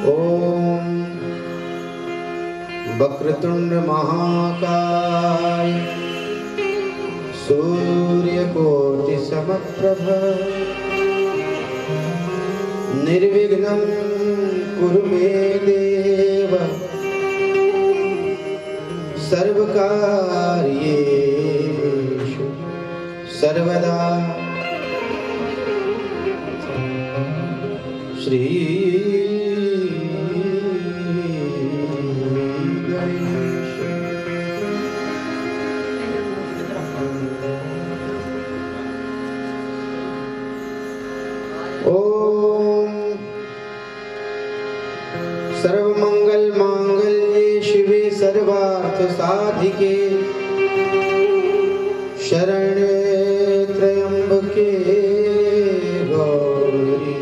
ओम वक्रतुंड महाकाय सूर्यकोटि समप्रभ निर्विघ्नं कुरु मे देव सर्वकार्येषु सर्वदा। श्री गणेश। ओम सर्वमंगल मांगल्ये शिवे सर्वार्थ साधिके शरण्ये त्र्यंबके गौरी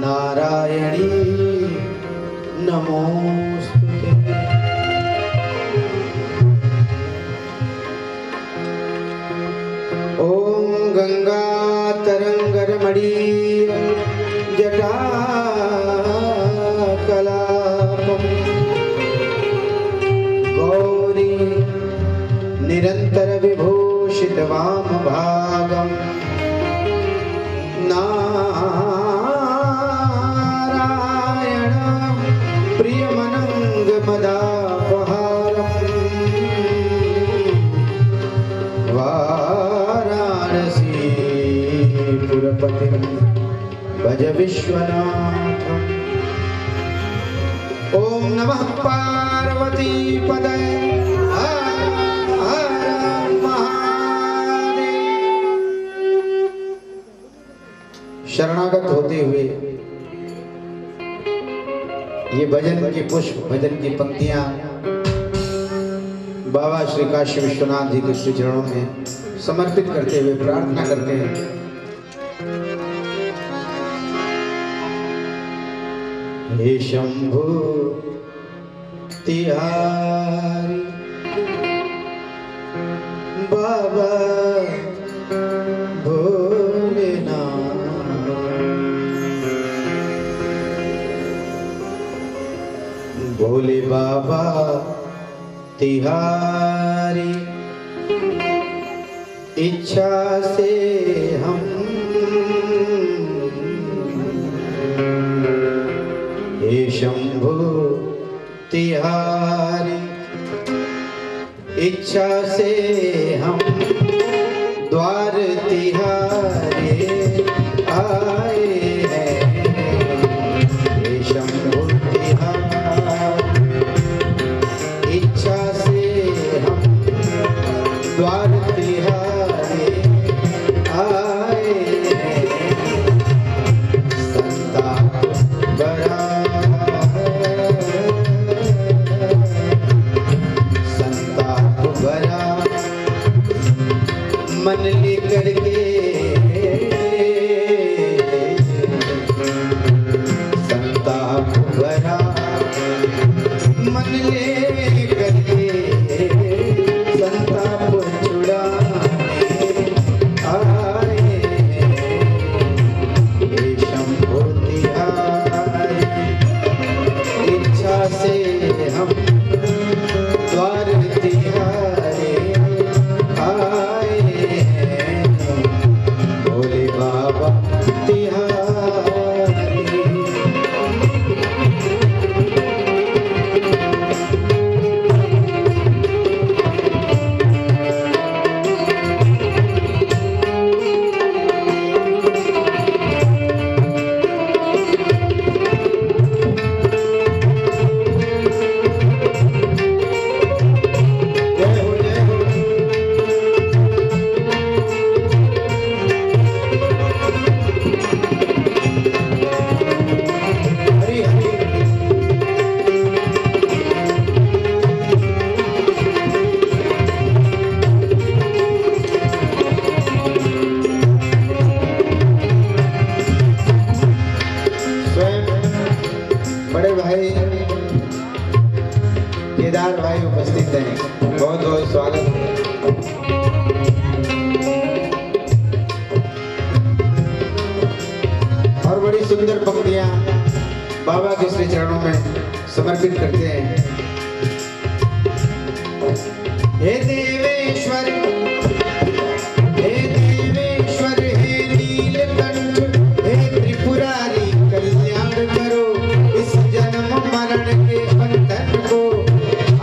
नारायणी नमोस्तुते। ओम गंगा तरंगरमणि जटा कलापम गौरी निरंतर विभूषित वाम भागम नारायण प्रियमनंग मदापहारम वाराणसी पुरपतिं भज विश्वनाथम। ओम नमः पार्वती पदये हर हर महादेव। शरणागत होते हुए ये भजन के पुष्प, भजन की पंक्तियां बाबा श्री काशी विश्वनाथ जी के श्री चरणों में समर्पित करते हुए प्रार्थना करते हैं। हे शंभु तिहारी बाबा भोलेनाथ, भोले बाबा तिहारी इच्छा से हम हे शंभु तिहारी इच्छा से हम द्वार तिहारे आए हैं। हे शंभु तिहारी इच्छा से हम द्वार तिहारे आए हैं। संता बड़ा मन लेकर के संताप भरा मन लेकर के संताप छुड़ाने आए हैं। हे शंभु तिहारी इच्छा से हम द्वार तिहारे आए हैं। भोले बाबा तिहारी। केदार भाई उपस्थित हैं, बहुत बहुत स्वागत। और बड़ी सुंदर पंक्तियां बाबा के श्री चरणों में समर्पित करते हैं। हे देवेश्वर, हे देवेश्वर, हे नीलकंठ, हे त्रिपुरारी, कल्याण करो इस जन्म मरण के बंधन को,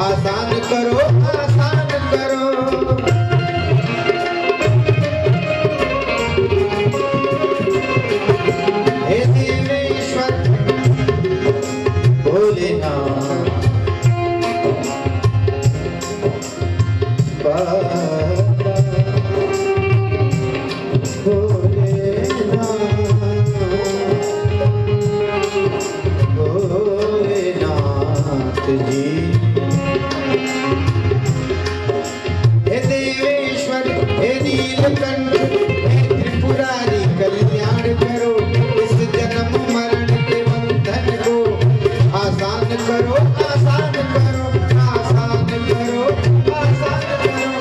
आसान करो, आसान करो। हे देवेश्वर भोलेनाथ, भोलेनाथ जी। हे देवेश्वर, हे नीलकंठ, हे त्रिपुरारी, कल्याण करो इस जन्म मरण के बंधन को, आसान करो, आसान करो, आसान करो, आसान करो,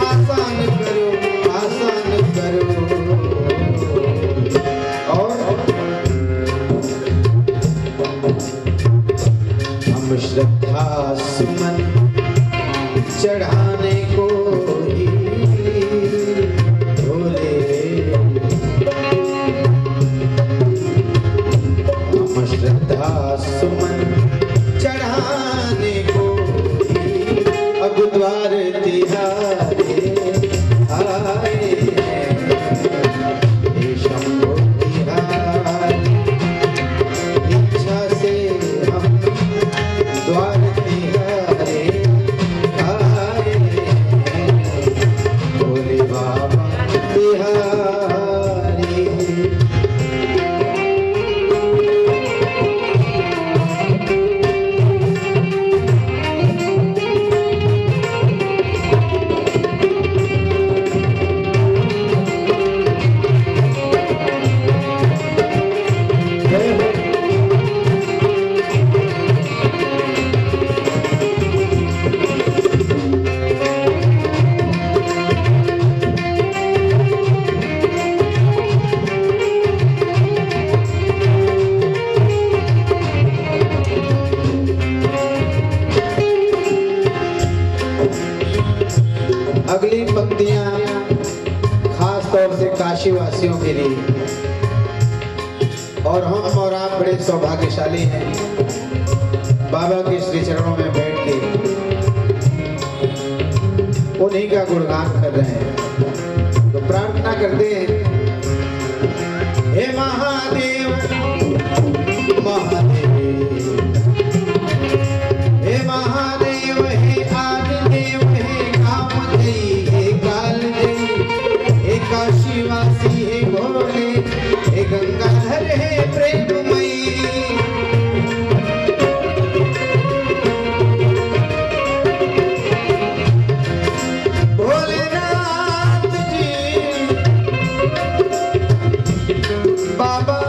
आसान करो, आसान करो। और हम श्रद्धा सुमन चढ़ाने को ही भोले, हम श्रद्धा सुमन चढ़ाने को ही अब द्वार तिहारे आए हैं। हे शंभो तिहारी, इच्छा से हम द्वार तिहारे आए हैं। भोले बाबा तिहारी। अगली पंक्तियां खास तौर से काशी वासियों के लिए, और हम और आप बड़े सौभाग्यशाली हैं बाबा के श्री चरणों में बैठ के उन्हीं का गुणगान कर रहे हैं। तो प्रार्थना करते हैं, हे महादेव, महादेव, हे महादेव, हे आदिदेव, हे कामदेव, हे कालदेव, हे काशीवासी, हे भोले, हे गंगाधर, हे प्रेममयी। भोलेनाथ जी, बाबा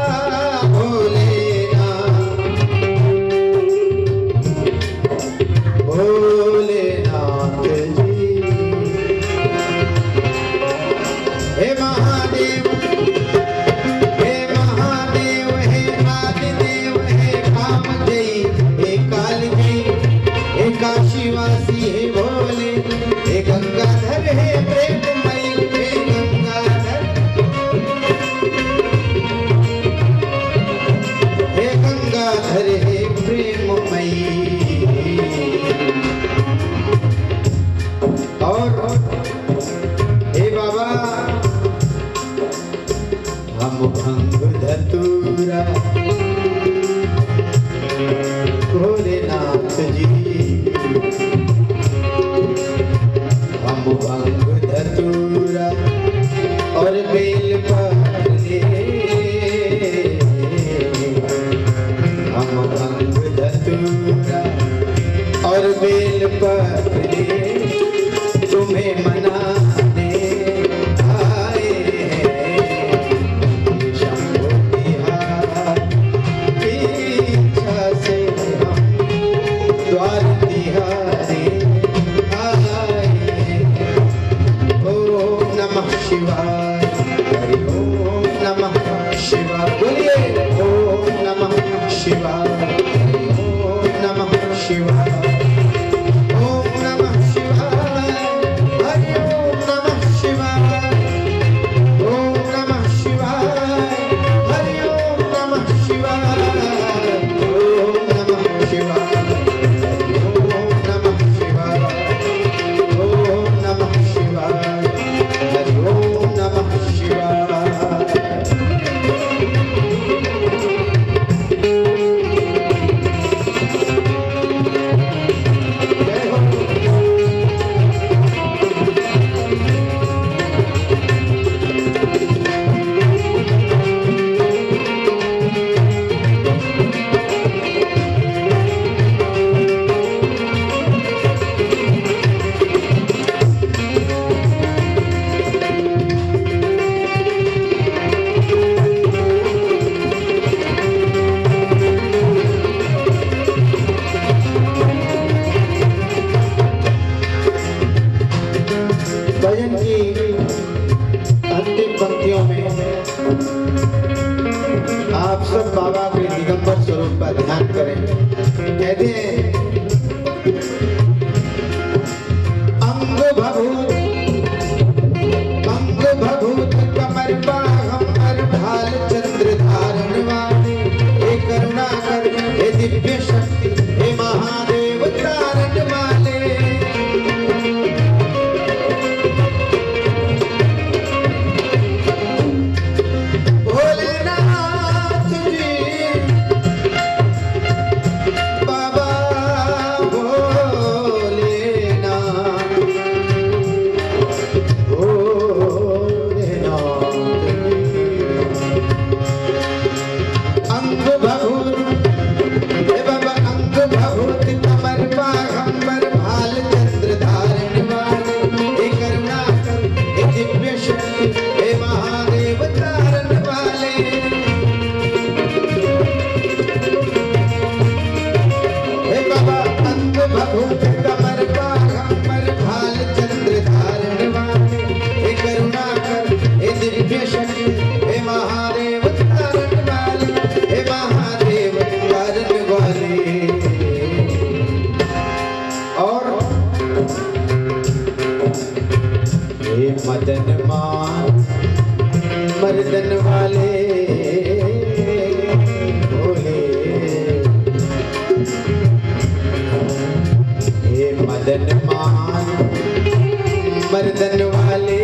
मर्दन वाले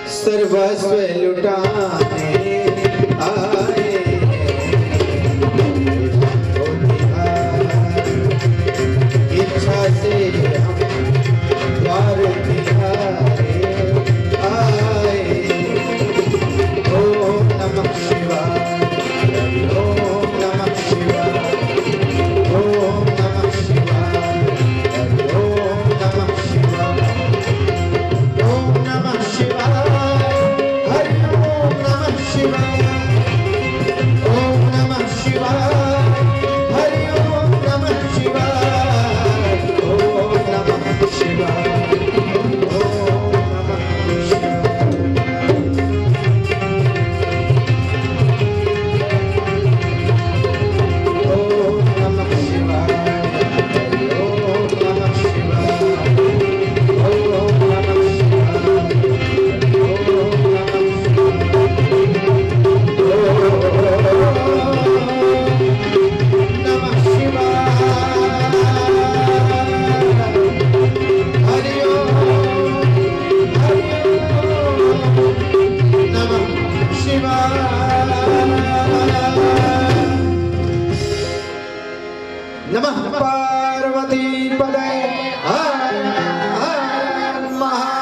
सर्वस्व लुटाने आए। इच्छा से हम द्वार तिहारे आए। ओम नमः शिवाय, ओम नमः शिवाय, ओम नमः शिवाय, ओम नमः शिवाय, ओम नमः शिवाय, हरि ओम नमः शिवाय, ओम नमः शिवाय, हरि ओम नमः शिवाय, ओम नमः शिवाय, ओम नमः शिवाय। नमः पार्वती पदे हर हर महादेव।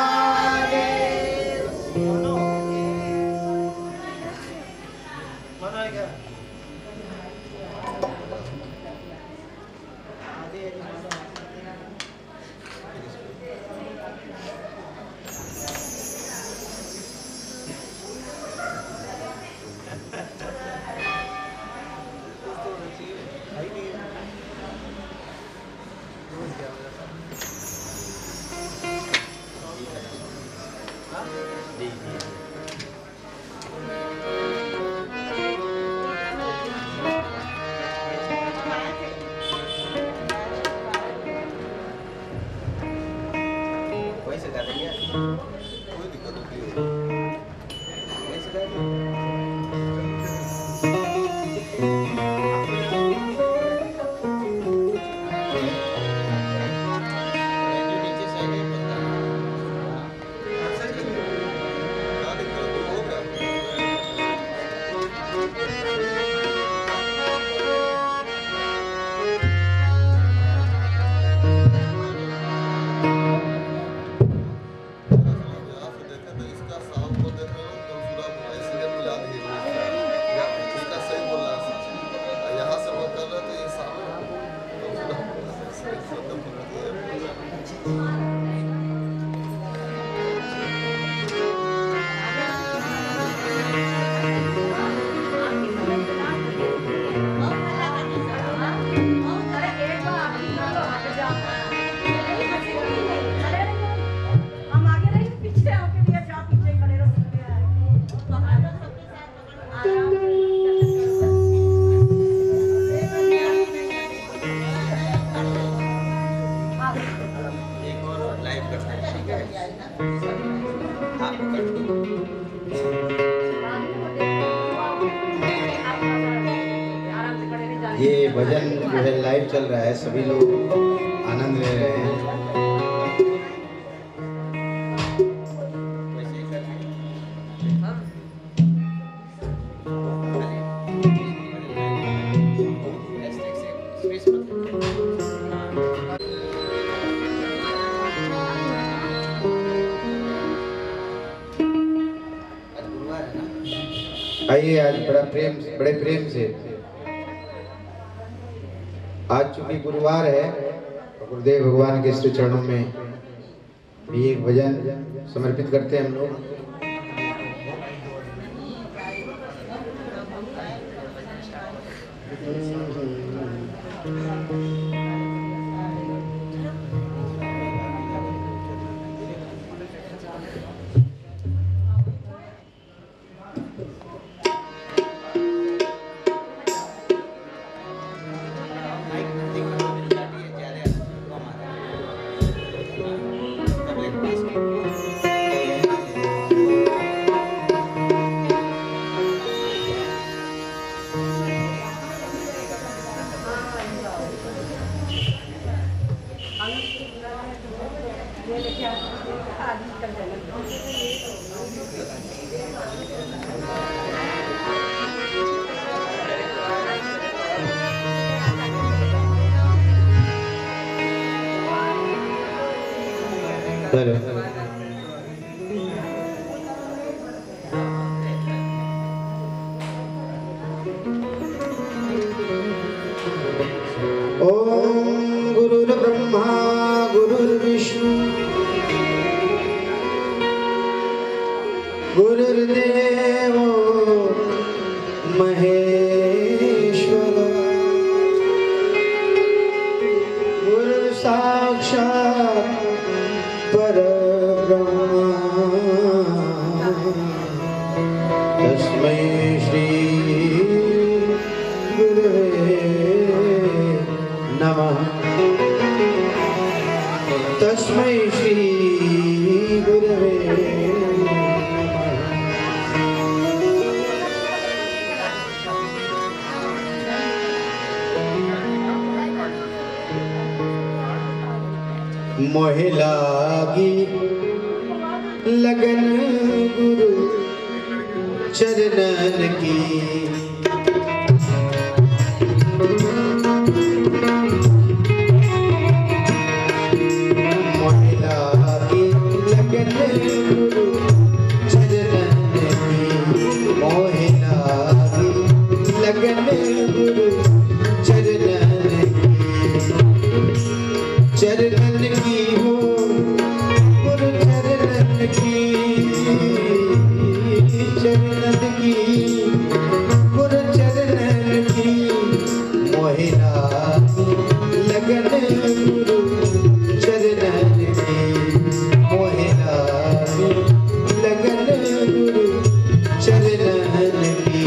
ये भजन जो है लाइव चल रहा है, सभी लोग आनंद ले रहे हैं। आइए आज बड़े प्रेम से आज चूंकि गुरुवार है तो गुरुदेव भगवान के श्री चरणों में भी एक भजन समर्पित करते हैं हम लोग। करो। ओम गुरुर्ब्रह्मा गुरुर्विष्णु गुरुर्देवो महेश्वर गुरु साक्षात् परब्रह्म तस्मै श्री गुरवे नमः। तस्मै श्री गुरवे मोहे लागी लगन गुरु चरणन की। मोहे लागी लगन गुरु चरणन की। मोहे लागी लगन गुरु चरणन की। चरणन की हो गुरु चरणन की। चरणन की गुरु चरणन की। मोहे लागी लगन गुरु चरणन की। मोहे लागी लगन गुरु चरणन की।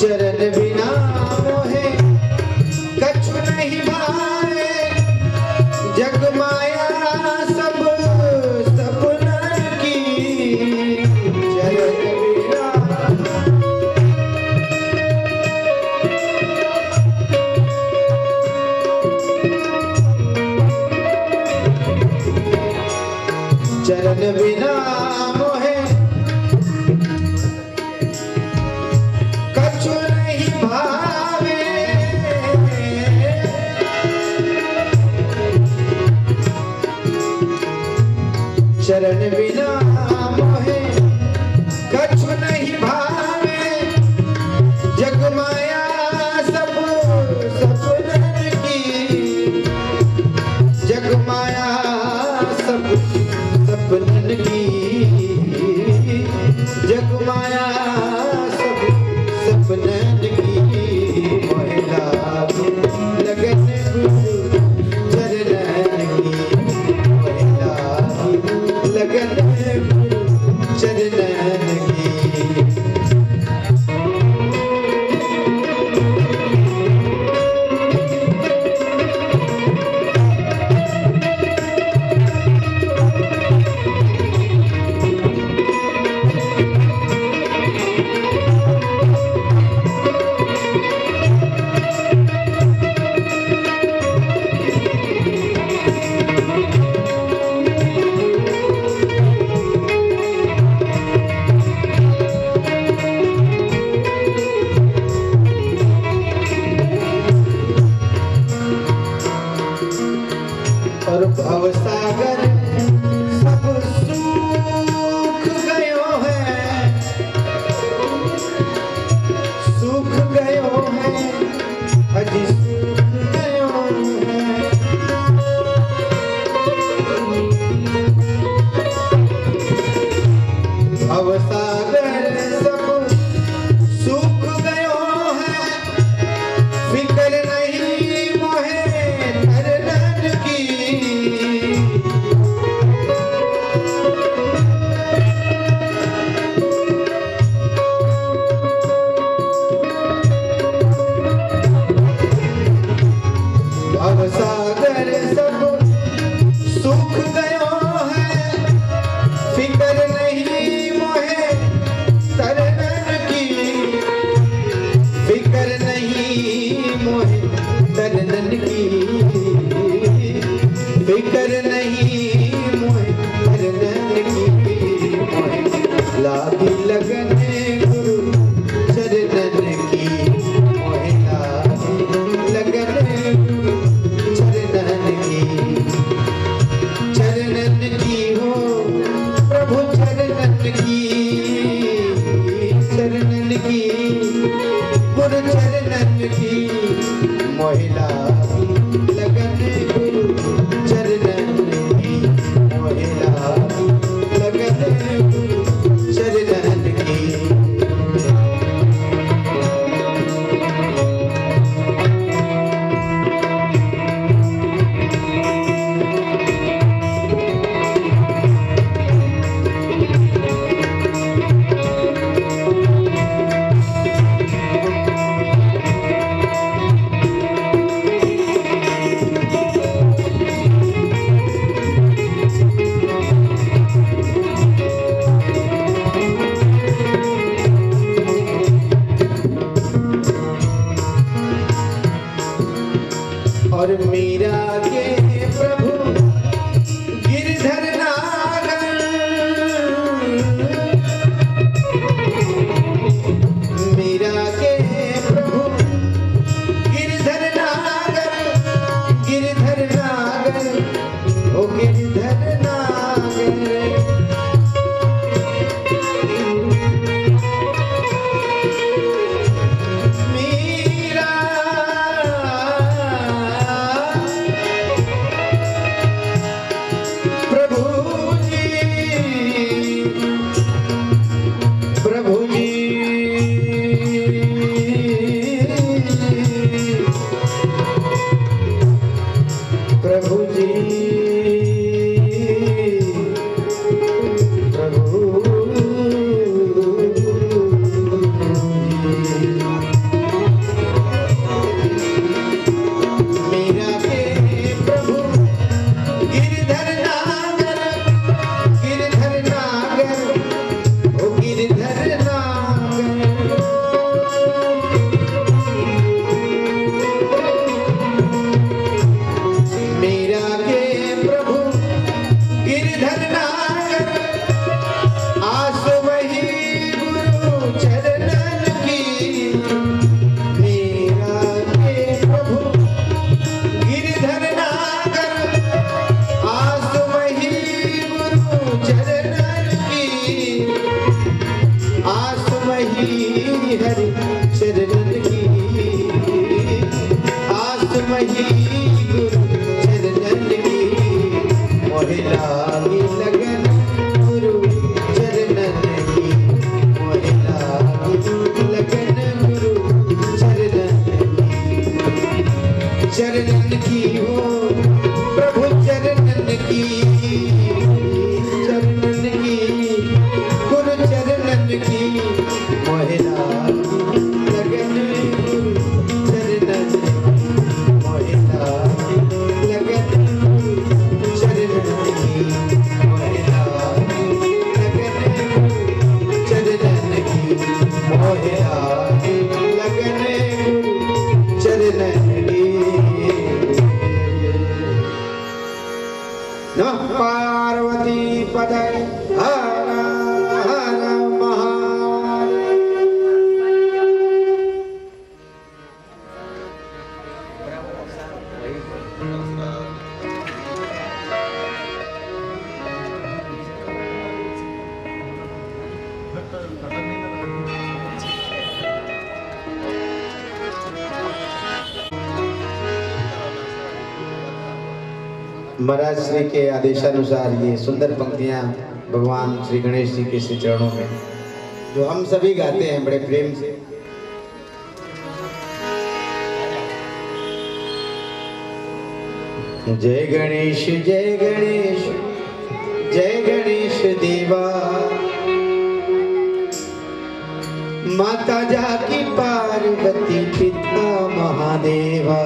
चरण बिना मोहे कछु नहीं भावे। जग माया सब सपनन की। चरण बिना चरण बिना मोहे कछु नहीं भावे। चरण बिना मोहे कछु नहीं भावे। जग माया सब सपनन की। जग माया सब सपनन की। जग माया सब सपनन की। मोहे लागी लगन गुरु चरणन की। मोहे लागी लगन मोहिला लगन गुरु चरणन की, मोहिला लगन गुरु चरणन की। और मीरा के प्रभु गिरधर नागर, मीरा के प्रभु गिरधर नागर, गिरधर नागर, ओ गिरधर नागर। चरणन की हो प्रभु चरणन की, चरणन की गुरु चरणन की, मोहिला लगन गुरु चरणन, मोहिला लगन गुरु चरणन की, मोहिला लगन गुरु चरणन की, मोहिला लगन गुरु चरणन की। नमः पार्वती पतये हर हर महादेव। महाराज श्री के आदेशानुसार ये सुंदर पंक्तियां भगवान श्री गणेश जी के श्री चरणों में जो हम सभी गाते हैं बड़े प्रेम से। जय गणेश जय गणेश जय गणेश देवा, माता जाकी पार्वती पिता महादेवा।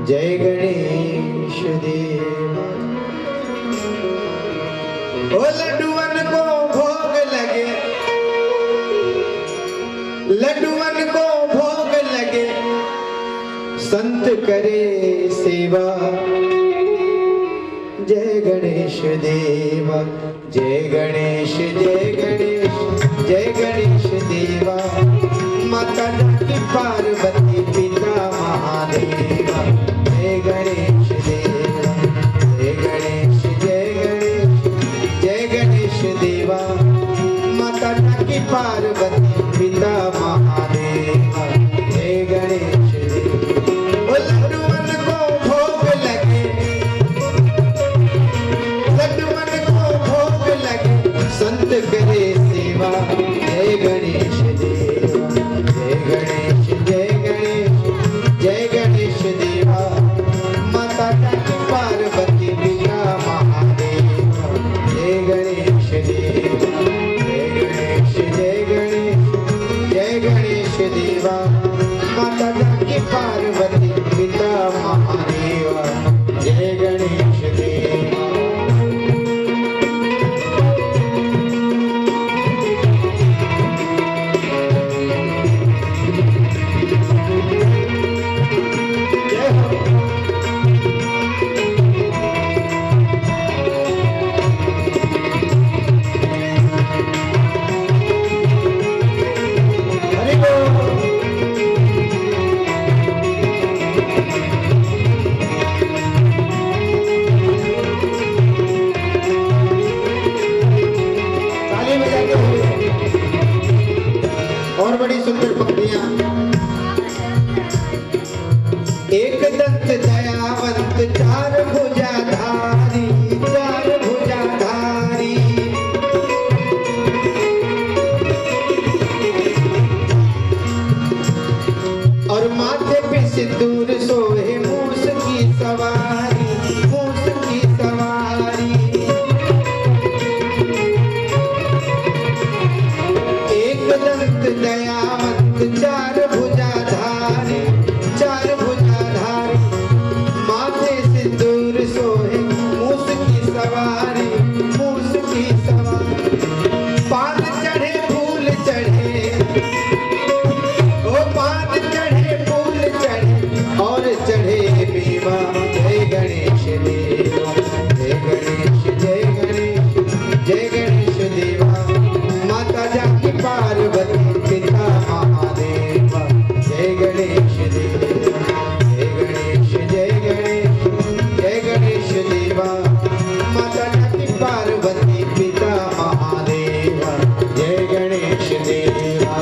जय गणेश देवा। ओ लड्डुअन को भोग लगे, लड्डुअन को भोग लगे, संत करे सेवा। जय गणेश देवा। जय गणेश जय गणेश जय गणेश देवा, माता जाकी पार्वती पिता महादेवा। जय गणेश देवा। जय गणेश जय गणेश जय गणेश देवा, माता जाकी पार्वती पिता महादेवा। जय गणेश देवा। देवा माता जानकी पार्वती पिता महादेव जय गणेश देवा जय गणेश जय गणेश जय गणेश देवा माता जानकी पार्वती पिता महादेव जय गणेश देवा। और बड़ी सुंदर पंक्तियां। एक दंत दयावंत चार भुजाधारी चार भुजाधारी और माथे पे सिंदूर सोहे मूस की सवारी मूस की सवारी। एक दंत दयावंत चार भुजाधारी चार भुजाधारी माथे सिंदूर सोहे मूस की सवारी मूस की सवारी। पान चढ़े फूल चढ़े ओ पान चढ़े फूल चढ़े और चढ़े मेवा जय गणेश देवा जय गणेश जय गणेश जय गणेश देवा माता जानकी पार्वती पिता महादेव जय गणेश देवा जय गणेश जय गणेश जय गणेश देवा माता जानकी पार्वती पिता महादेव जय गणेश देवा।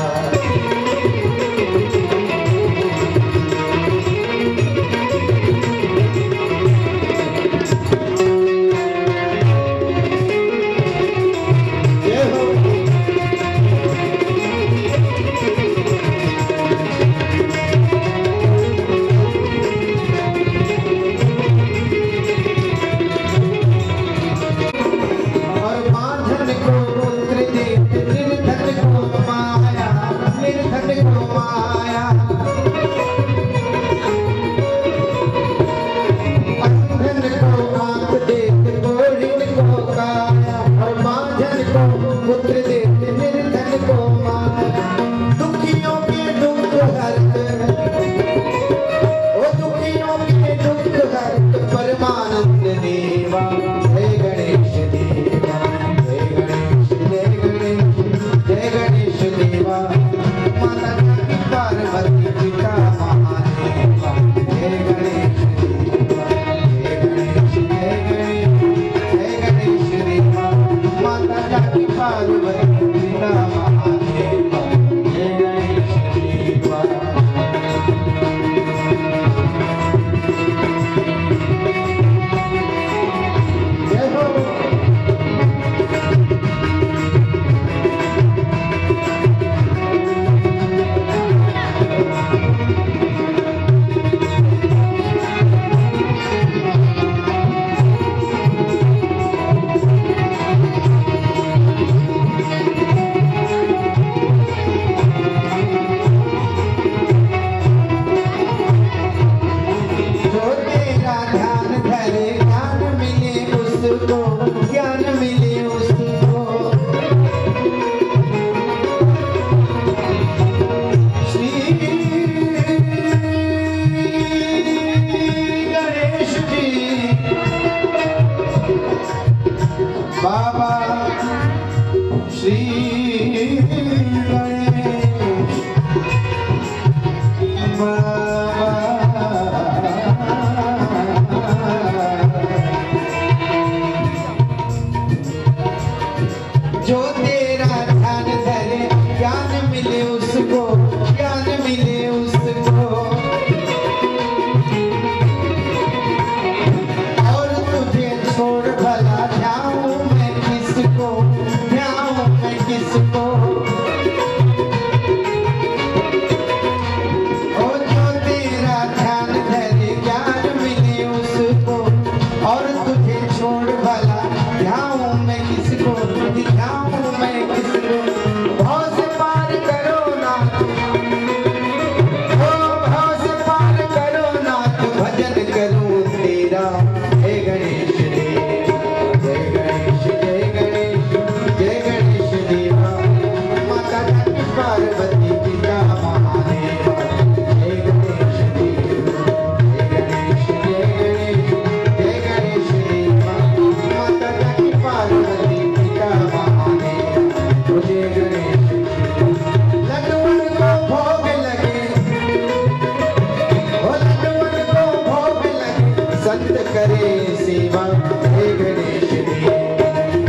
नंद करे सेवा जय गणेश देव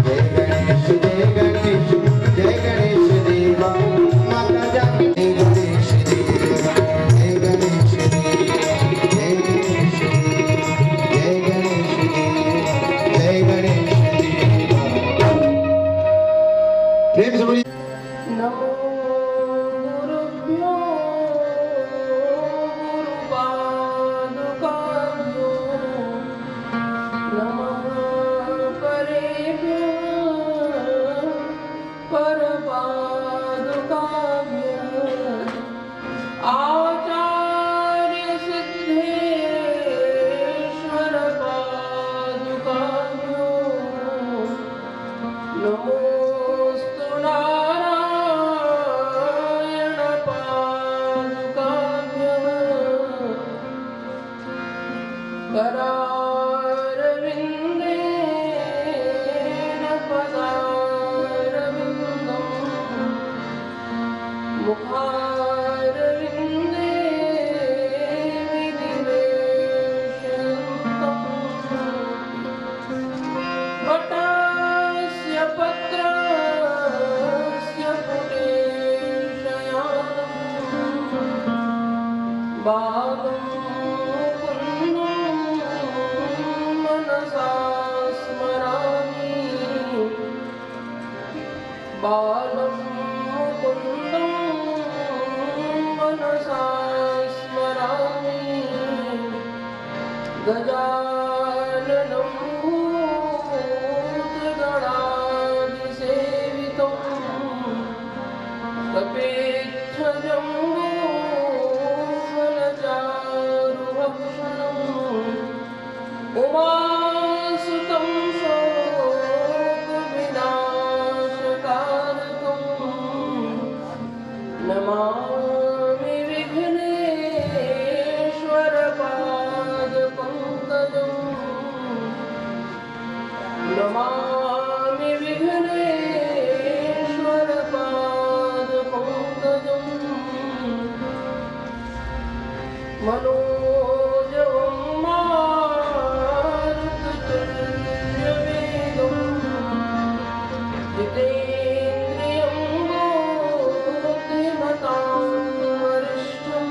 जय गणेश जय गणेश जय गणेश देवा माता जाके जय गणेश देवा जय गणेश देव जय गणेश देव जय गणेश देव जय गणेश देवा प्रेम से बोलिए नमो गुरुभ्यो गुरुपादुकाभ्यो नमः परेभ्यो परपादुकाभ्यो आचार्य सिद्धेश्वर पादुकाभ्यो नमोस्तु नारायण पादुकाभ्यः करारविन्देन पदारविन्दं मुखारविन्दे विनिवेशयन्तम् वटस्य पत्रस्य पुटेशयानं बालं मुकुन्दं मनसा स्मरामि बालं मुकुन्दं मनसा स्मरामि गजाननं भूतगणादिसेवितं कपेत्थजम्बूफलचारुभक्षणम् उमासुतं शोकविनाशकारकं नमामि विघ्नेश्वरपादपङ्कजं नमामि विघ्नेश्वरपादपङ्कजं मनोजवं मारुततुल्यवेगं जितेन्द्रियं बुद्धिमतां वरिष्ठं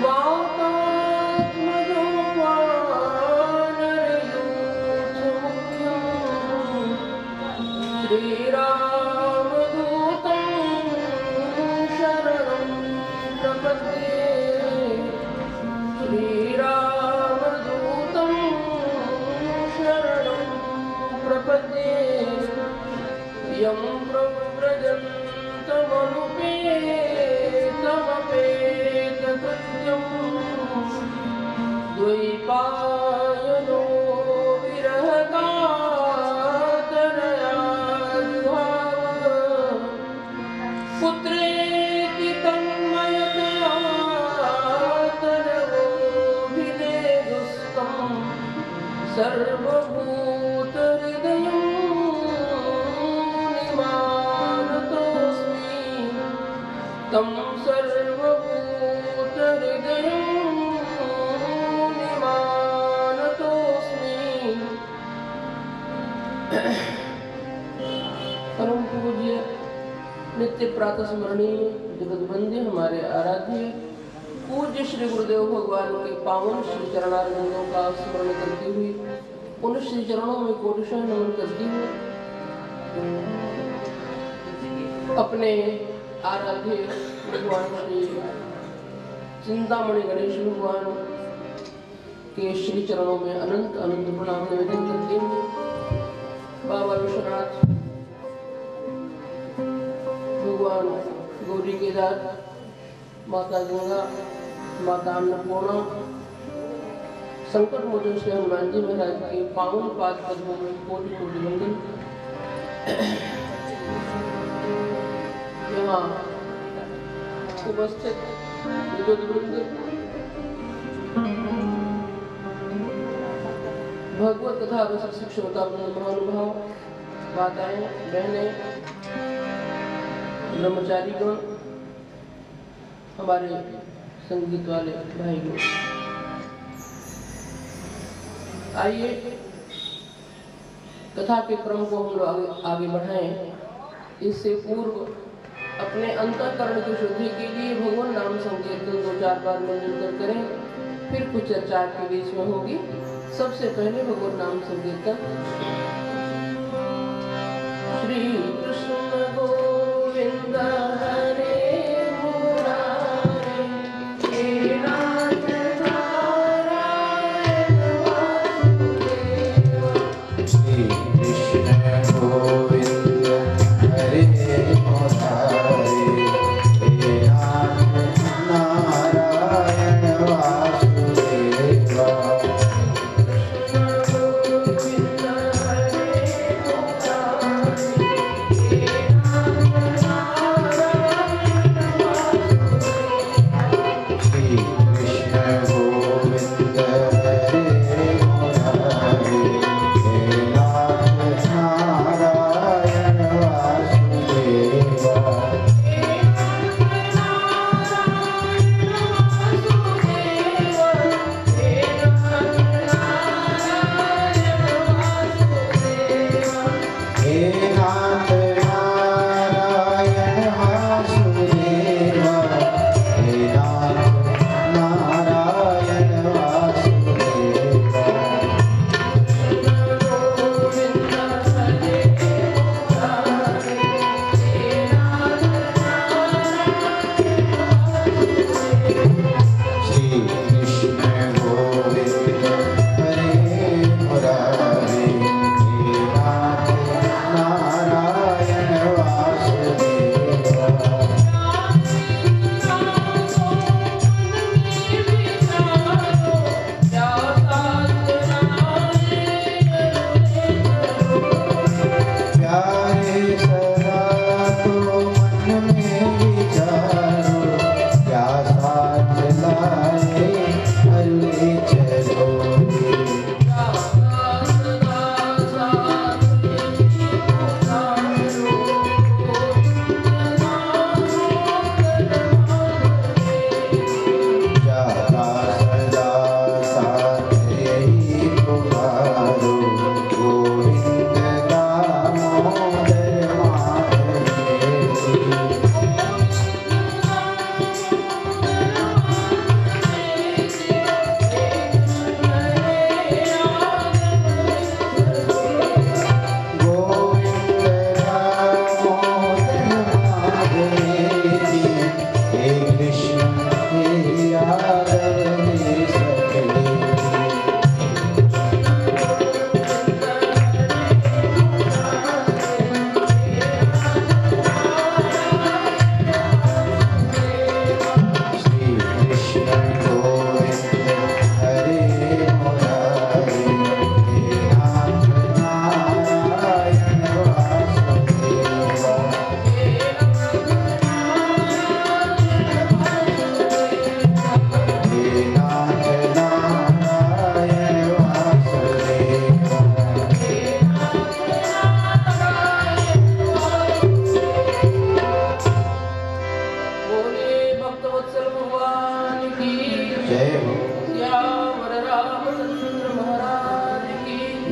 वातात्मजं वानरयूथमुख्यं श्रीरामदूतं शरणं प्रपद्ये श्रीरामदूतं शरणं प्रपद्ये यं प्रव्रजन्तमनुपेतमपेतकृत्यं द्वैपायनो विरहकातरया जुहाव पुत्रेति तन्मयतया तरवोऽभिनेदुस्तं सर्वभूतहृदयं निमानतोऽस्मि तं सर्वभूतहृदयं निमानतोऽस्मि। परम पूज्य नित्य प्रातः स्मरणीय जगतवंद्य हमारे आराध्य पूज्य श्री गुरुदेव भगवान के पावन श्री चरणारविंदों का स्मरण करती हुई उन श्री चरणों में कोटिशः नमन करती हुई अपने आराध्य भगवान श्री चिंतामणि गणेश भगवान के श्री चरणों में अनंत अनंत प्रणाम निवेदन करती हूँ। बाबा विश्वनाथ भगवान गौरी केदार माता गंगा माता अन्नपूर्णा संकट मोचन श्री हनुमान जी महाराज के पावन पाद पद्मों में कोटि कोटि वंदन। यहाँ उपस्थित विद्वद्वृंद, भगवत कथा रसिक शिक्षवता महानुभाव, माताएं, बहनें, ब्रह्मचारी गण, हमारे संगीत वाले भाई लोग, आइए कथा के क्रम को हम लोग आगे बढ़ाएं। इससे पूर्व अपने अंतःकरण की शुद्धि के लिए भगवान नाम संकीर्तन 2-4 बार मिलकर करें, फिर कुछ चर्चा के बीच में होगी। सबसे पहले भगवान नाम संकीर्तन। श्री कृष्ण गोविंद हरे मुरारे, हे नाथ नारायण वासुदेव। श्री कृष्ण गोविंद हरे मुरारे, हे नाथ नारायण वासुदेवा।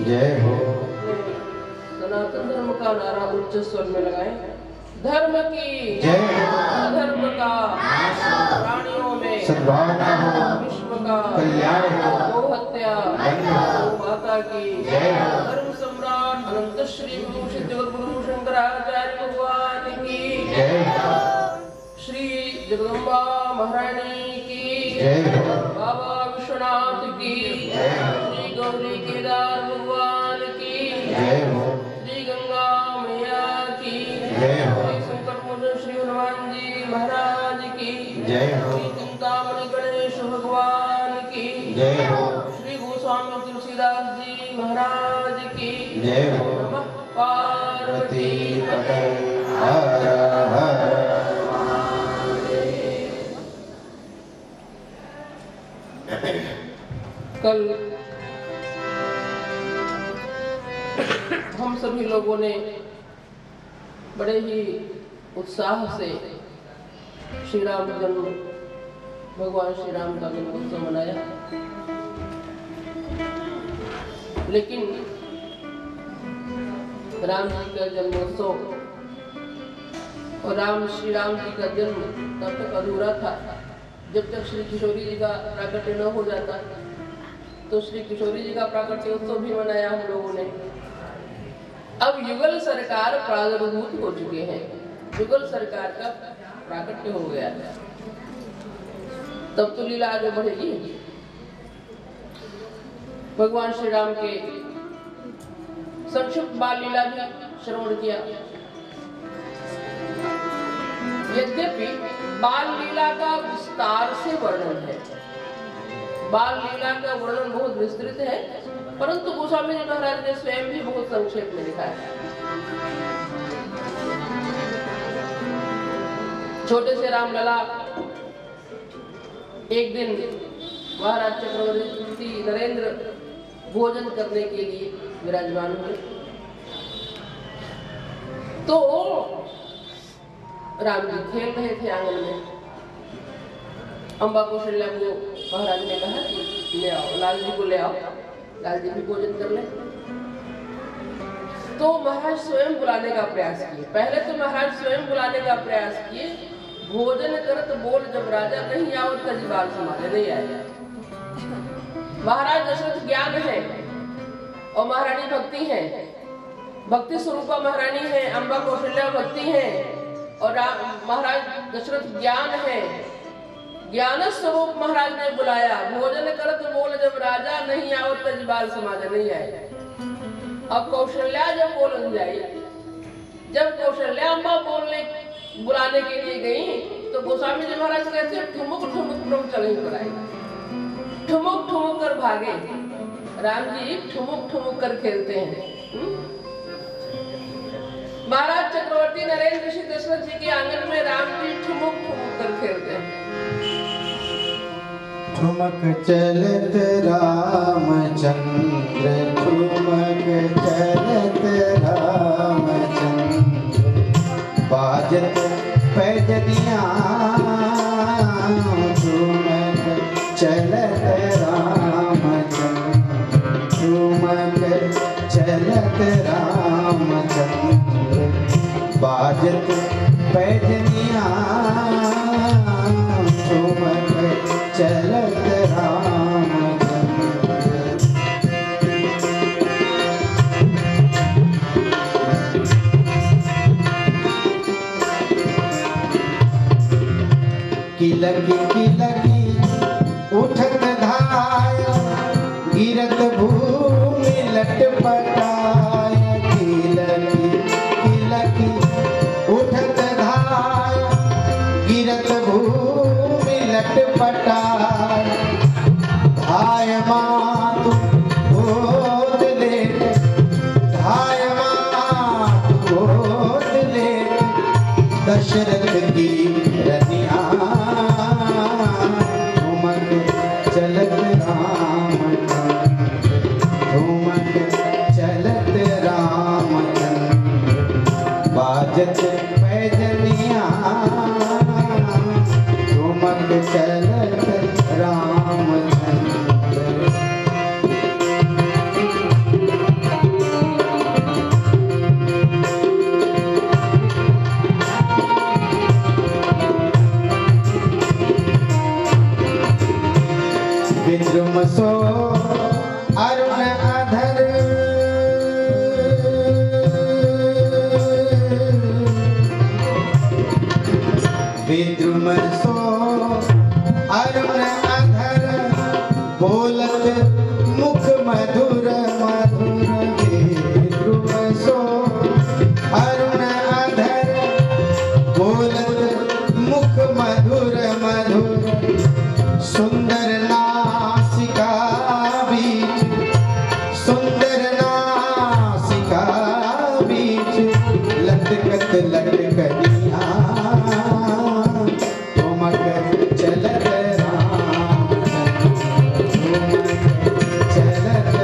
जय हो। सनातन धर्म का नारा उच्च स्वर में लगाएं। धर्म की जय हो। अधर्म का प्राणियों में सद्भावना हो, विश्व का कल्याण हो, गो हत्या बंद हो। गौ माता की जय हो। धर्म सम्राट अनंत श्री गुरु सिद्ध गुरु शंकराचार्य भगवान की जय हो। श्री जगदम्बा महारानी की जय हो। बाबा विश्वनाथ की जय हो। श्री गौरी केदार भगवान की जय हो। श्री गंगा मैया की जय हो। श्री संकट मोचन श्री हनुमान जी महाराज की जय हो। श्री चिंतामणि गणेश भगवान की जय हो। श्री गोस्वामी तुलसीदास जी महाराज की जय हो। नमः पार्वती पते हर हर कल हम सभी लोगों ने बड़े ही उत्साह से श्री राम जन्म भगवान श्री राम का जन्मोत्सव मनाया। लेकिन राम जी का जन्मोत्सव और श्री राम जी का जन्म तब तक अधूरा था जब तक श्री किशोरी जी का प्राकट्य न हो जाता। तो श्री किशोरी जी का प्राकट्य उत्सव भी मनाया हम लोगों ने। अब युगल सरकार प्रादुर्भूत हो चुके हैं, युगल सरकार का प्राकट्य हो गया, तब तो लीला आगे बढ़ेगी। भगवान श्री राम के संक्षिप्त बाल लीला भी श्रवण किया। यद्यपि बाल लीला का विस्तार से वर्णन है, बाल लीला का वर्णन बहुत विस्तृत है, परंतु गोस्वामी जी महाराज ने स्वयं भी बहुत संक्षेप में लिखा है। छोटे से रामलला एक दिन महाराज चक्रवर्ती नरेंद्र भोजन करने के लिए विराजमान हुए, तो राम जी खेल रहे थे आंगन में। अम्बा कौशल्या को महाराज ने कहा कि ले आओ, लाल जी को ले आओ, लाल जी भी भोजन कर ले। तो महाराज स्वयं बुलाने का प्रयास किए। पहले तो महाराज स्वयं बुलाने का प्रयास किए, भोजन करत बोल जब राजा नहीं आओ तज बाल समाजे नहीं आए। महाराज दशरथ ज्ञान है और महारानी भक्ति है, भक्ति स्वरूपा महारानी है, अम्बा कौशल्या भक्ति है और महाराज दशरथ ज्ञान है। ज्ञान स्वरूप महाराज ने बुलाया, भोजन करत बोल जब राजा नहीं आओ तज बाल समाज नहीं आए। अब कौशल्या जब बोलन जाई, जब कौशल्या अम्बा बोलने बुलाने के लिए गई तो गोस्वामी जी महाराज कहते ठुमुक ठुमुक प्रभु चल ही पड़ाई, ठुमुक ठुमुक कर भागे। राम जी ठुमुक ठुमुक कर खेलते हैं। महाराज चक्रवर्ती नरेंद्र श्री दशरथ जी के आंगन में राम जी ठुमुक ठुमुक कर खेलते हैं। ठुमक चलत रामचंद्र, ठुमक चलत रामचंद्र, बाजत पैजनिया, ठुमक चलत रामचंद्र, ठुमक चलत रामचंद्र, बाजत पैजनिया, ठुमक चलत रामचंद्र। किलकी किलकी उठत धाय, गिरत भूमि लटपटाय। किलकी किलकी उठत धाय, गिरत भूमि लटपटाय। धाय मातु गोद लेत, धाय मातु गोद लेत, दशरथ की रनिया, ठुमक चलत रामचंद्र, ठुमक चलत रामचंद्र, बाजत पैजनिया, ठुमक चलत रामचंद्र। विद्रुम सो अरुण अधर, विद्रुम सो अरुण अधर, बोलत मुख मधुर मधुर। विद्रुम सो अरुण अधर, बोलत मुख मधुर मधुर। सुंदर नासिका बीच, सुंदर नासिका बीच, लटकत लटकनिया, ठुमक चलत रामचंद्र, ठुमक चलत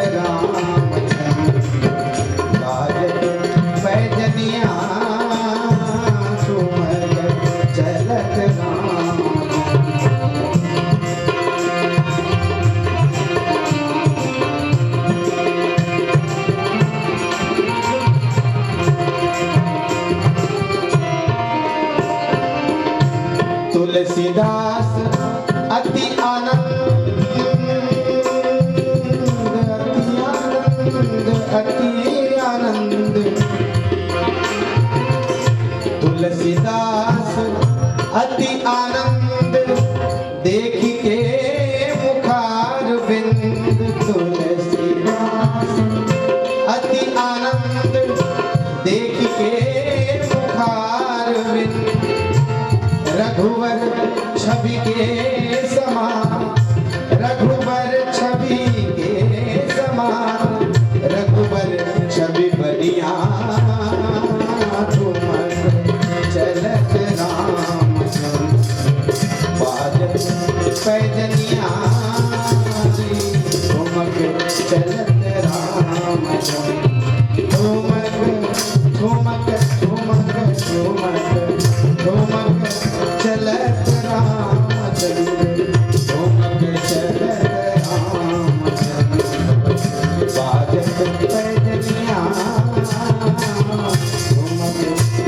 तुलसीदास अति आनंद देख के मुखार बिन रघुवर छवि के समान रघुवर छवि के समान रघुवर छवि बनिया ठुमक चलत राम बाजत पैजनिया ठुमक चलत राम ठुमक ठुमक ठुमक ठुमक ठुमक चलत राम ठुमक चलत राम बाजत पैजनिया ठुमक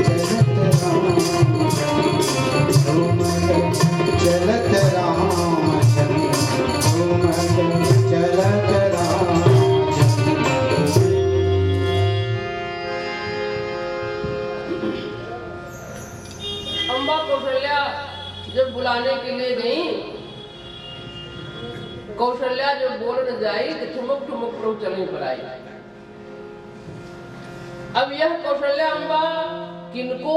चलत राम ठुमक चलत राम ठुमक चलत राम। अम्बा कौशल्या जब बुलाने के लिए गई, कौशल्या जब बोलने जाई तो ठुमक ठुमक प्रभु चलने पर आई। अब यह कौशल्या अम्बा किनको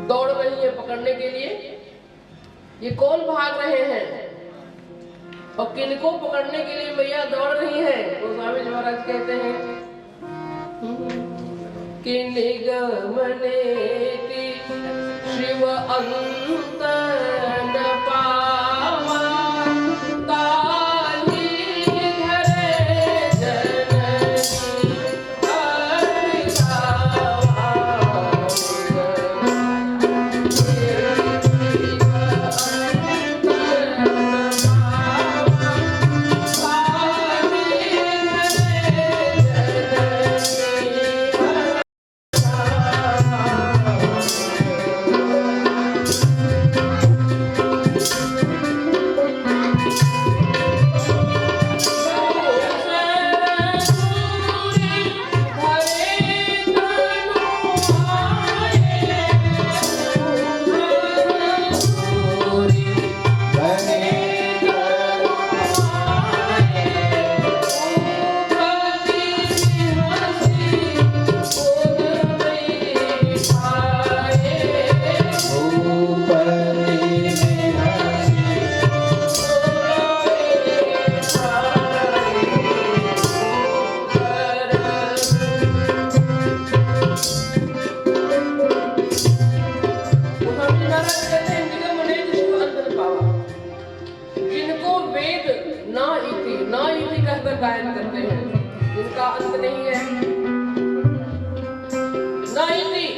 दौड़ रही है पकड़ने के लिए? ये कौन भाग रहे हैं और किनको पकड़ने के लिए मैया दौड़ रही है? तो स्वामी जी महाराज कहते हैं कि निगमनेति शिव अंत न पावा ताहि धरे जननी अभिलावा। गायन करते हैं जिनका अंत नहीं है ना इति।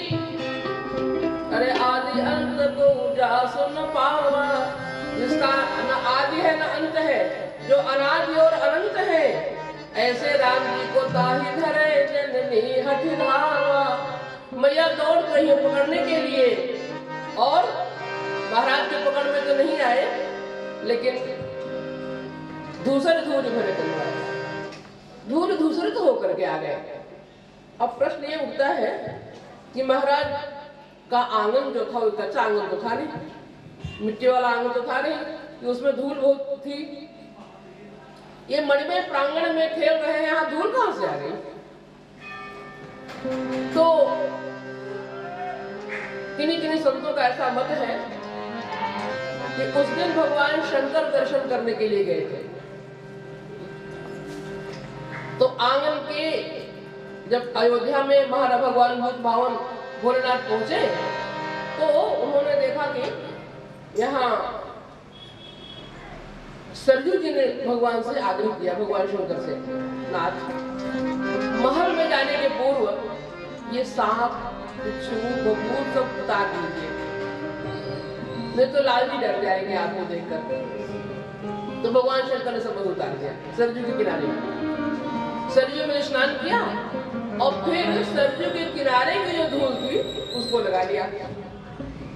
अरे आदि अंत को जा सुन पावा, जिसका न आदि है न अंत है, जो अनादि और अनंत है, ऐसे राम जी को ताहि धरे जननी हठ धावा। मैया दौड़ रही है पकड़ने के लिए और महाराज के पकड़ में तो नहीं आए, लेकिन दूसरे धूल भरे करवाए, धूल धूसरित होकर के आ गए। अब प्रश्न ये उठता है कि महाराज का आंगन जो था वो कच्चा आंगन तो था नहीं, मिट्टी वाला आंगन तो था नहीं कि उसमें धूल बहुत थी। ये मणिमय प्रांगण में खेल रहे हैं, यहाँ धूल कहां से आ गई? तो किन्हीं संतों का ऐसा मत है कि उस दिन भगवान शंकर दर्शन करने के लिए गए थे, तो आंगन के जब अयोध्या में महाराज भगवान भूत भावन भोलेनाथ पहुंचे तो उन्होंने देखा कि यहाँ सरजू जी ने भगवान से आग्रह किया, भगवान शंकर से, नाथ महल में जाने के पूर्व ये सांप बिच्छू बबूर सब उतार दीजिए, नहीं तो लाल जी डर जाएंगे आपको देखकर। तो भगवान शंकर ने सब उतार दिया सरजू के किनारे। सरजू में स्नान किया और फिर सरजू के किनारे की जो धूल थी उसको लगा लिया।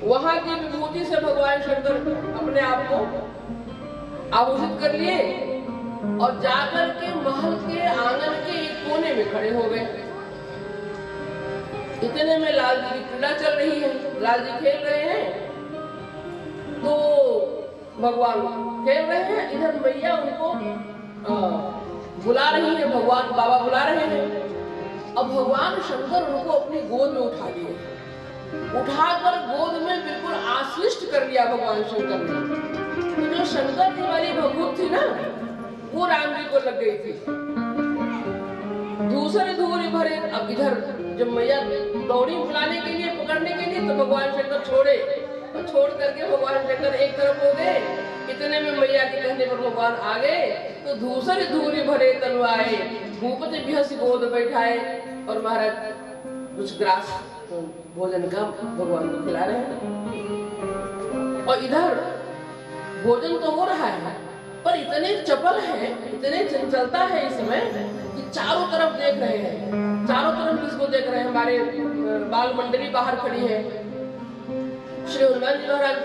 वहां की विभूति से भगवान शंकर अपने आप को आभूषित कर लिए और जाकर के महल के आंगन के एक कोने में खड़े हो गए। इतने में लाल जी की क्रीड़ा चल रही है, लाल जी खेल रहे हैं। तो भगवान खेल रहे हैं, इधर मैया उनको बुला रही है, भगवान बाबा बुला रहे हैं। अब भगवान शंकर उनको अपनी गोद में उठा लिए, उठाकर गोद में बिल्कुल आश्लिष्ट कर लिया भगवान शंकर ने। तो जो शंकर जी वाली भभूत थी ना, वो राम जी को लग गई थी। दूसरे धूरी भरे। अब इधर जब मैया दौड़ी बुलाने के लिए, पकड़ने के लिए, तो भगवान शंकर छोड़े, और छोड़ करके भगवान शंकर एक तरफ हो गए। इतने में मैया के कहने पर भगवान आ गए, तो दूसरे धूरी भरे तनु आए, भूपति बिहस गोद बैठाए, और महाराज कुछ ग्रास भोजन का भगवान को खिला रहे हैं। और इधर भोजन तो हो रहा है, पर इतने चपल है, इतने चंचलता है इसमें कि चारों तरफ देख रहे हैं। चारों तरफ किसको देख रहे हैं? हमारे बाल मंडली बाहर खड़ी है। श्री हनुमान जी महाराज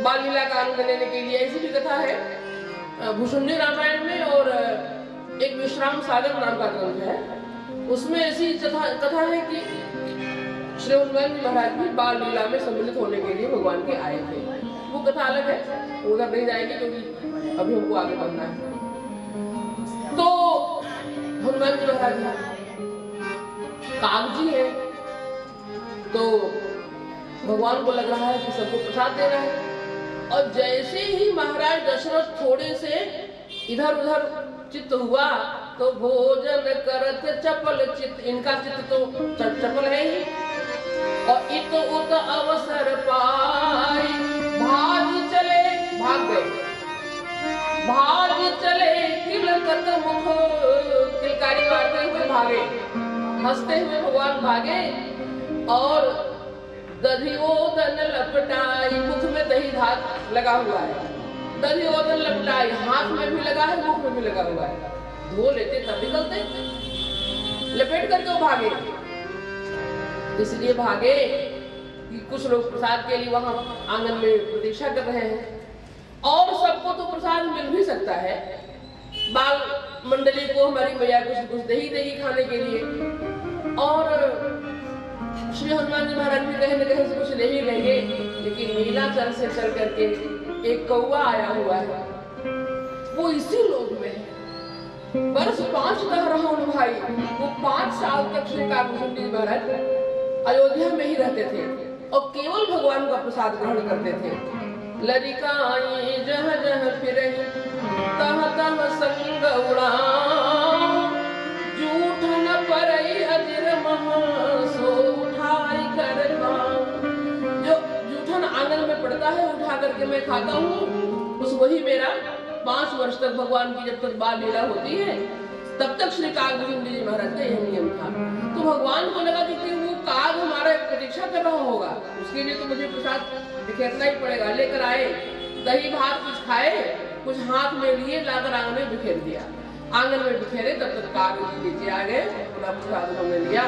बाल लीला का आनंद लेने के लिए, ऐसी भी कथा है भुषुंडी रामायण में, और एक विश्राम सागर नाम का ग्रंथ है, उसमें ऐसी कथा है कि श्री हनुमान जी महाराज भी बाल लीला में सम्मिलित होने के लिए भगवान के आए थे। वो कथा अलग है, उधर नहीं जाएगी क्योंकि अभी हमको आगे बढ़ना है। तो हनुमान जी महाराज कागजी है, तो भगवान को लग रहा है कि सबको प्रसाद देना है। और जैसे ही महाराज दशरथ थोड़े से इधर उधर चित्त हुआ, तो भोजन करत चपल चित्त, इनका चित्त तो चपल है ही। और इत उत अवसर पाई भाग चले, भाग गए, भाग चले किलकत मुख, किलकारी मारते हुए भागे, हंसते हुए भगवान भागे। और दधिओदन लपटाई, मुख में दही धात लगा हुआ है, दधिओदन लपटाई, हाथ में भी लगा है, मुख में भी लगा हुआ है, धो लेते तब निकलते, लपेट करके वो भागे। इसलिए भागे कि कुछ लोग प्रसाद के लिए वहां आंगन में प्रतीक्षा कर रहे हैं, और सबको तो प्रसाद मिल भी सकता है। बाल मंडली को हमारी मैया कुछ दही देगी खाने के लिए, और श्री हनुमान जी महाराज भी कहीं न कहीं से कुछ ले ही लेंगे। लेकिन नीलाचल से चल करके एक कौवा आया हुआ है, वो इसी लोक में है। वर्ष 5 कह रहा हूं भाई, वो 5 साल तक श्री काकभूषुंडी जी महाराज अयोध्या में ही रहते थे, और केवल भगवान का प्रसाद ग्रहण करते थे। लरिकाई जह जह फिरहि तह तह संग उड़ाऊ, जूठन परई अजिर महा सो उठाई कर खाऊं। जो जूठन आंगन में पड़ता है, उठा करके मैं खाता हूँ, उस वही मेरा 5 वर्ष तक भगवान की जब तक बाल लीला होती है तब तक श्री काकभूषुंडी जी महाराज का यह नियम था। तो भगवान को लगा कि वो काग हमारा प्रतीक्षा कर रहा होगा, उसके लिए तो मुझे प्रसाद बिखेरना ही पड़ेगा। लेकर आए, दही भात कुछ खाए, कुछ हाथ में लिए, लाकर आंगन में बिखेर दिया। आंगन में बिखेरे तब तक काग जी नीचे आ गए, पूरा प्रसाद उन्होंने लिया।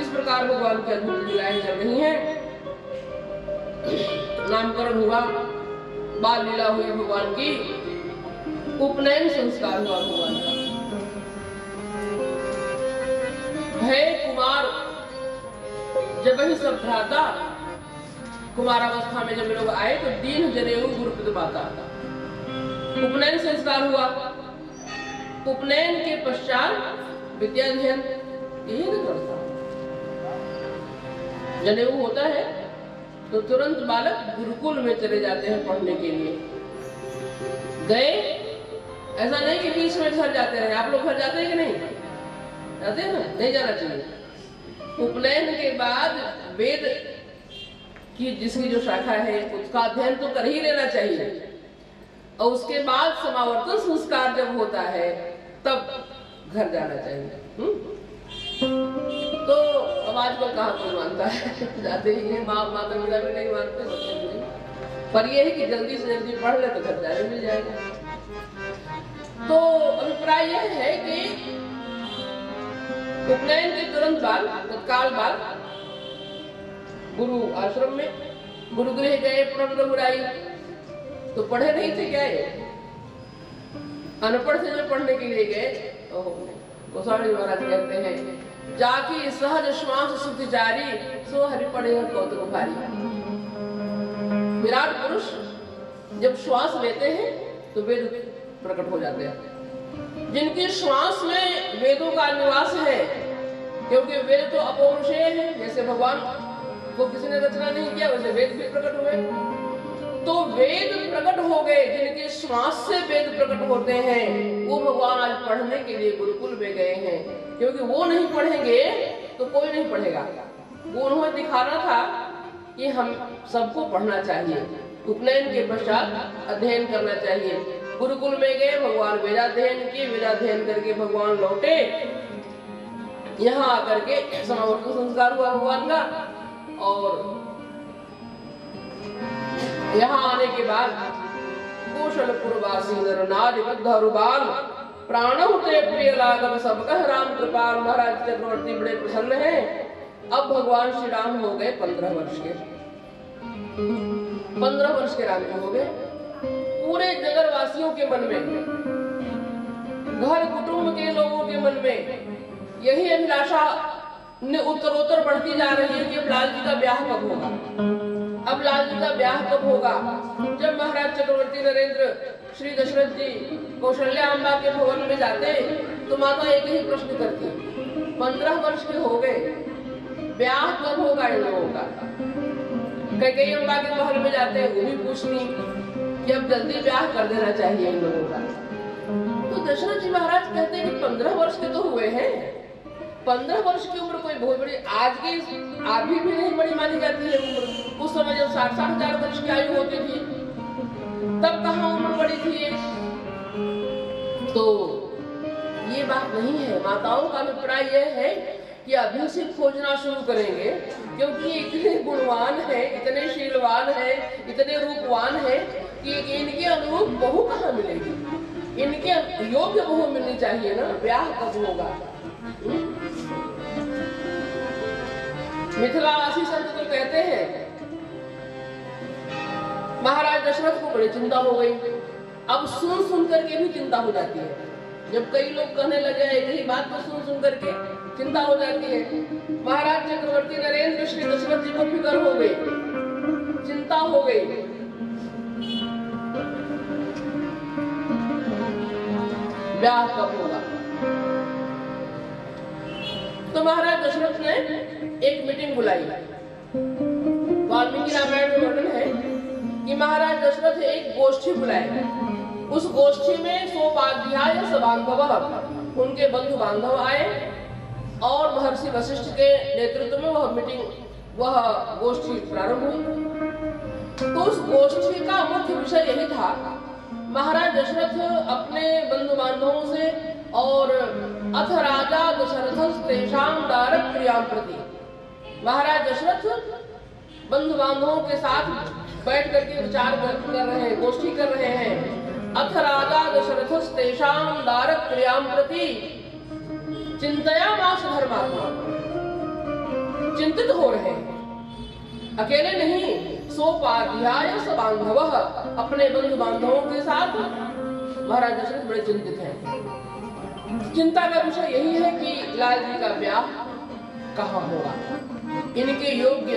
इस प्रकार भगवान की अद्भुत लीलाएं चल रही हैं। नामकरण हुआ, बाल लीला हुई भगवान की, उपनयन संस्कार हुआ भगवान का। भय कुमार जब ही सब भ्राता कुमारावस्था में जब लोग आए, तो दीन जनेऊ गुरुपद माता, उपनयन संस्कार हुआ। उपनयन के पश्चात विद्याध्ययन यही न करता, जनेऊ होता है तो तुरंत बालक गुरुकुल में चले जाते हैं पढ़ने के लिए। गए, ऐसा नहीं कि बीच में घर जाते रहे। आप लोग घर जाते हैं कि नहीं जाते हैं ना? नहीं जाना चाहिए। उपनयन के बाद वेद की जिसकी जो शाखा है उसका अध्ययन तो कर ही लेना चाहिए, और उसके बाद समावर्तन संस्कार जब होता है तब घर जाना चाहिए। तो अब आजकल कहाँ कोई मानता है, जाते ही है, बाप माता पिता भी नहीं मानते, बच्चे भी नहीं। पर यह है कि जल्दी से जल्दी पढ़ ले तो घर जाने मिल जाएगा। तो अभिप्राय यह है कि उपनयन के तुरंत बाद, तत्काल बाद गुरु आश्रम में, गुरुगृह गए, प्रणव बुराई, तो पढ़े नहीं थे क्या ये? अनपढ़ से जो पढ़ने के लिए गए, गोस्वामी महाराज कहते हैं, जाकी सहज श्वास सुधि जारी, सो हरि पढ़े कौतुक भारी। विराट पुरुष जब श्वास लेते हैं तो वेद प्रकट हो जाते हैं। जिनकी श्वास में वेदों का निवास है, क्योंकि वेद तो अपौरुषेय है, जैसे भगवान को किसी ने रचना नहीं किया वैसे वेद भी प्रकट हुए। तो वेद प्रकट हो गए, जिनके श्वास से वेद प्रकट होते हैं, वो भगवान आज पढ़ने के लिए गुरुकुल में गए हैं। क्योंकि वो नहीं पढ़ेंगे तो कोई नहीं पढ़ेगा। वो उन्होंने दिखाना था कि हम सबको पढ़ना चाहिए, उपनयन के पश्चात अध्ययन करना चाहिए। गुरुकुल में गए, भगवान वेदाध्ययन किए, वेदाध्ययन करके भगवान लौटे, यहाँ आकर के समावर्तन संस्कार हुआ भगवान का। और यहाँ आने के बाद कौशलपुरवासी नर नारी बद्धरुबाल प्राणहु ते प्रिय लागत सब कह राम कृपाल। महाराज चक्रवर्ती बड़े प्रसन्न हैं। अब भगवान श्री राम हो गए 15 वर्ष के। 15 वर्ष के राम हो गए। पूरे नगर वासियों के मन में, घर कुटुंब के लोगों के मन में यही अभिलाषा उत्तरोत्तर बढ़ती जा रही है कि अब लाल जी का ब्याह कब होगा, अब लाल जी का ब्याह कब होगा। जब महाराज चक्रवर्ती नरेंद्र श्री दशरथ जी कौशल्या अम्बा के भवन में जाते तो माता एक ही प्रश्न करती, 15 वर्ष के हो गए, ब्याह कब होगा इन लोगों का। कैकेयी अम्बा के महल में जाते वो भी पूछती कि अब जल्दी ब्याह कर देना चाहिए इन लोगों का। तो दशरथ जी महाराज कहते हैं कि 15 वर्ष के तो हुए हैं। 15 वर्ष की उम्र कोई बहुत बड़ी, आज की अभी भी नहीं बड़ी मानी जाती है उम्र। उस समय जब 60-60 हजार वर्ष की आयु होती थी तब कहाँ उम्र बड़ी थी। तो ये बात नहीं है। माताओं का अभिप्राय यह है कि अभी से खोजना शुरू करेंगे, क्योंकि इतने गुणवान है, इतने शीलवान है, इतने रूपवान है कि इनके अनुरूप बहू कहाँ मिलेगी, इनके योग्य बहू मिलनी चाहिए ना। ब्याह कब होगा। मिथिलावासी संत तो कहते हैं महाराज दशरथ को बड़ी चिंता हो गई। अब सुन सुन करके भी चिंता हो जाती है। जब कई लोग कहने लगे एक ही बात को सुन सुन करके चिंता हो जाती है। महाराज चक्रवर्ती नरेंद्र श्री दशरथ जी को फिक्र हो गई, चिंता हो गई। ब्याह कब होगा। तो महाराज दशरथ ने एक मीटिंग बुलाई। वाल्मीकि रामायण में वर्णन है कि महाराज दशरथ एक गोष्ठी बुलाए। उस गोष्ठी में सोपाध्याय सबांधव, उनके बंधु बांधव आए और महर्षि वशिष्ठ के नेतृत्व में वह गोष्ठी प्रारंभ हुई। तो उस गोष्ठी का मुख्य विषय यही था, महाराज दशरथ अपने बंधु बांधवों से और अथ राजा दशरथ तेषां दारक क्रियां प्रति, महाराज दशरथ बंधु बांधवों के साथ बैठ करके विचार कर रहे हैं, गोष्ठी कर रहे हैं। अथ राजा दशरथ तेषां दारक क्रियां प्रति चिंतयामास धर्मात्मा, चिंतित हो रहे हैं, अकेले नहीं, सोपाध्याय सबांधव, अपने बंधु बांधवों के साथ महाराज दशरथ बड़े चिंतित हैं। चिंता का विषय यही है कि लाल जी का ब्याह कहाँ होगा, इनके योग्य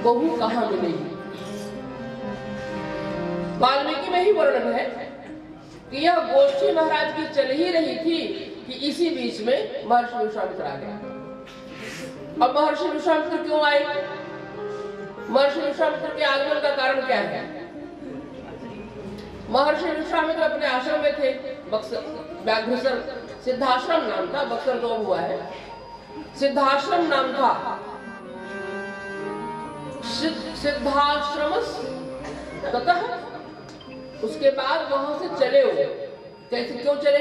बहू कहाँ मिलेगी। वाल्मीकि में ही वर्णन है कि यह गोष्ठी महाराज की चल ही रही थी कि इसी बीच में महर्षि विश्वामित्र आ गया। अब महर्षि विश्वामित्र क्यों आए, महर्षि विश्वामित्र के आगमन का कारण क्या है। महर्षि विश्वामित्र अपने आश्रम में थे, व्याघ्रसर सिद्धाश्रम नाम था, बक्सर तो हुआ है, सिद्धाश्रम नाम था। सिद्धाश्रम ततः उसके बाद वहां से चले हुए। कैसे, क्यों चले,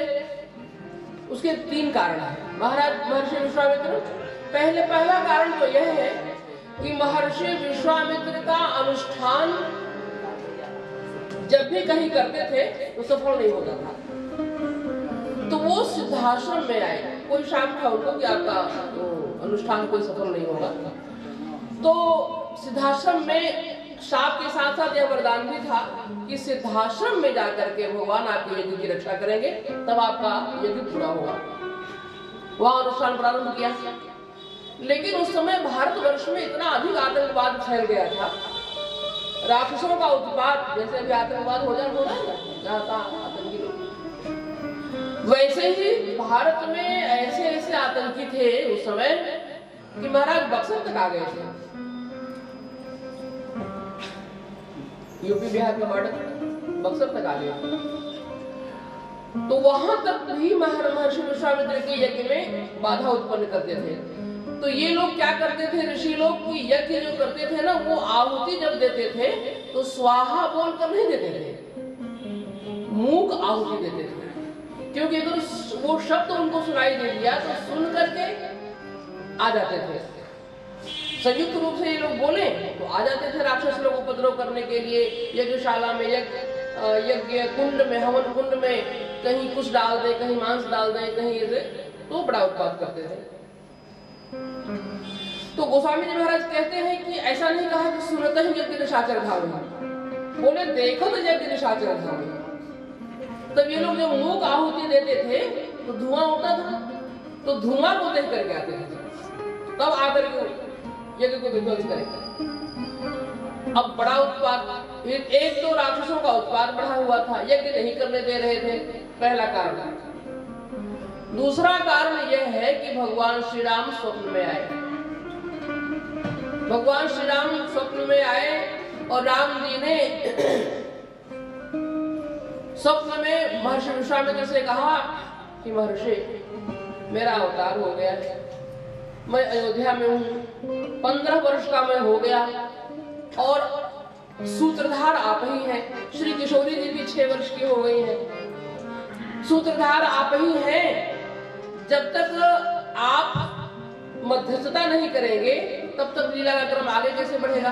उसके 3 कारण हैं। महर्षि विश्वामित्र, पहला कारण तो यह है कि महर्षि विश्वामित्र का अनुष्ठान जब भी कहीं करते थे तो सफल नहीं होता था। तो वो सिद्धाश्रम में आए। कोई शाम था उनको कि आपका अनुष्ठान कोई सफल नहीं होगा। तो सिद्धाश्रम में शाप के साथ साथ यह वरदान भी था कि सिद्धाश्रम में जाकर के भगवान आपके यज्ञ की रक्षा करेंगे, तब आपका यज्ञ पूरा होगा। वहां अनुष्ठान प्रारंभ किया। लेकिन उस समय भारतवर्ष में इतना अधिक आतंकवाद फैल गया था राक्षसों का उत्पात, जैसे अभी आतंकवाद हो रहा है ना, जहाँ तहाँ आतंकी लोग, वैसे ही भारत में ऐसे ऐसे आतंकी थे उस समय कि महाराज बक्सर तक आ गए थे। यूपी बिहार का बॉर्डर बक्सर तक आ गया। तो वहां तक भी महर्षि विश्वामित्र के यज्ञ में बाधा उत्पन्न करते थे। तो ये लोग क्या करते थे, ऋषि लोग की यज्ञ जो करते थे ना, वो आहुति जब देते थे तो स्वाहा बोलकर नहीं देते थे, मूक आहुति देते थे, क्योंकि अगर वो शब्द उनको सुनाई दे दिया तो सुन करके आ जाते थे। संयुक्त रूप से ये लोग बोले तो आ जाते थे राक्षस लोग उपद्रव करने के लिए। यज्ञशाला में, यज्ञ कुंड में, हवन कुंड में कहीं कुछ डाल दे, कहीं मांस डाल दे, कहीं ऐसे, तो बड़ा उत्पात करते थे। तो गोस्वामी जी महाराज कहते हैं कि ऐसा नहीं कहा कि सुनते ही यज्ञ निशाचर धावे, बोले देखो तो यज्ञ निशाचर धावे। तब ये लोग जब मूक आहुति देते थे तो धुआं उठता था, तो धुआं को देख करके आते थे, तब आकर के यज्ञ को विध्वंस करेंगे। अब बड़ा उत्पाद, एक तो राक्षसों का उत्पाद बढ़ा हुआ था, यज्ञ नहीं करने दे रहे थे, पहला कारण। दूसरा कारण यह है कि भगवान श्री राम स्वप्न में आए। भगवान श्री राम स्वप्न में आए और राम जी ने स्वप्न में महर्षि विश्वामित्र से कहा कि महर्षि, मेरा अवतार हो गया, मैं अयोध्या में हूँ, 15 वर्ष का मैं हो गया और सूत्रधार आप ही हैं। श्री किशोरी जी भी 6 वर्ष की हो गई हैं, सूत्रधार आप ही हैं। जब तक आप मध्यस्थता नहीं करेंगे तब तक लीला का क्रम आगे कैसे बढ़ेगा।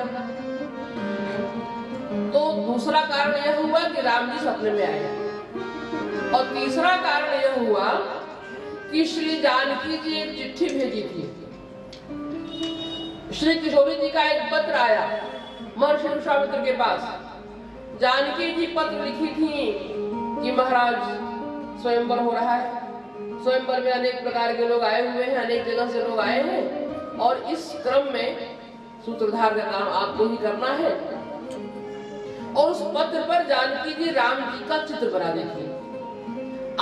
तो दूसरा कारण यह हुआ कि राम जी सपने में आए, और तीसरा कारण यह हुआ कि श्री जानकी जी एक चिट्ठी भेजी थी। श्री किशोरी जी का एक पत्र आया महर्षि विश्वामित्र के पास। जानकी जी पत्र लिखी थी कि महाराज स्वयंवर हो रहा है, स्वयंवर में अनेक प्रकार के लोग आए हुए हैं, अनेक जगह से लोग आए हैं, और इस क्रम में सूत्रधार का काम आपको ही करना है। और उस पत्र पर जानकी जी राम जी का चित्र बना दी थी।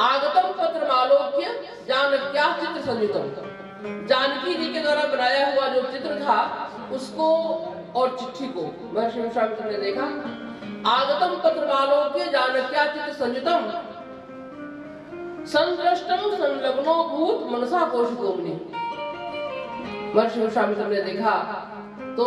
आगतम पत्र मालोक्य जानक्या चित्र संयुतम। जानकी जी के द्वारा बनाया हुआ जो चित्र था उसको और चिट्ठी को महर्षि विश्वामित्र ने देखा। आगतम पत्र मालोक्य जानक्या चित्र संयुतम संदृष्टम संलग्नो भूत मनसा कोशकोमनि। महर्षि विश्वामित्र ने देखा तो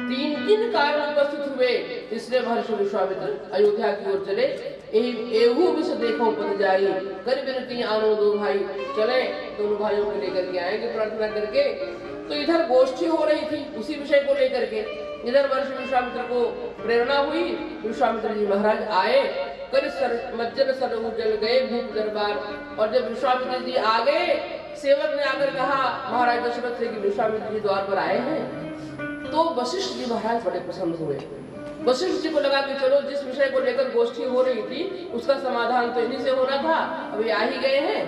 3 कारण उपस्थित हुए, इसलिए महर्षि विश्वामित्र अयोध्या की ओर चले। एहू विष देखो पद जाई, कर विनती आनो दो भाई। चले दोनों भाइयों को लेकर के आएंगे प्रार्थना करके। तो इधर गोष्ठी हो रही थी उसी विषय को लेकर के, इधर महर्षि विश्वामित्र को प्रेरणा हुई। विश्वामित्र जी महाराज आए, कर मज्जन सरहु जल गए भूप दरबार। और जब विश्वामित्र जी आ गए, सेवक ने आकर कहा महाराज दशरथ से कि विश्वामित्र जी द्वार पर आए हैं। तो वशिष्ठ जी महाराज बड़े प्रसन्न हुए। वशिष्ठ जी को लगा कि चलो जिस विषय को लेकर गोष्ठी हो रही थी उसका समाधान तो इन्हीं से होना था, अभी आ ही गए हैं,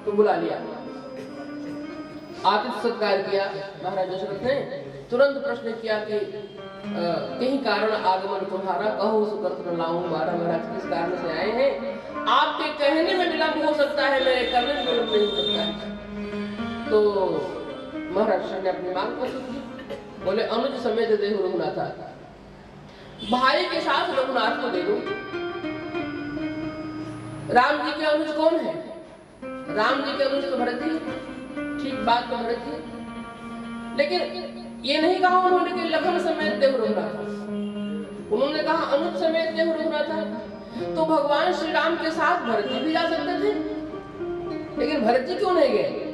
तो बुला लिया, आतिथ्य सत्कार किया। महाराज दशरथ ने तुरंत प्रश्न किया कि कहीं कारण आगमन तुम्हारा, कहो सुकर्त न लाऊं बारह। महाराज किस कारण से आए हैं? आपके कहने में विलंब हो सकता है, मेरे करने में विलंब नहीं हो सकता है। तो महाराज ने अपनी मांग प्रस्तुत की, बोले अनुज समेत देहु रघुनाथ। भाई के साथ रघुनाथ को दे दो। राम जी के अनुज कौन है? राम जी के अनुज तो भरत जी। ठीक बात तो भरत जी, लेकिन ये नहीं कहा उन्होंने कि लखन समेत देहु रघुनाथ, उन्होंने कहा अनुज समेत देहु रघुनाथ। तो भगवान श्री राम के साथ भरत जी भी जा सकते थे, लेकिन भरत जी क्यों नहीं गए?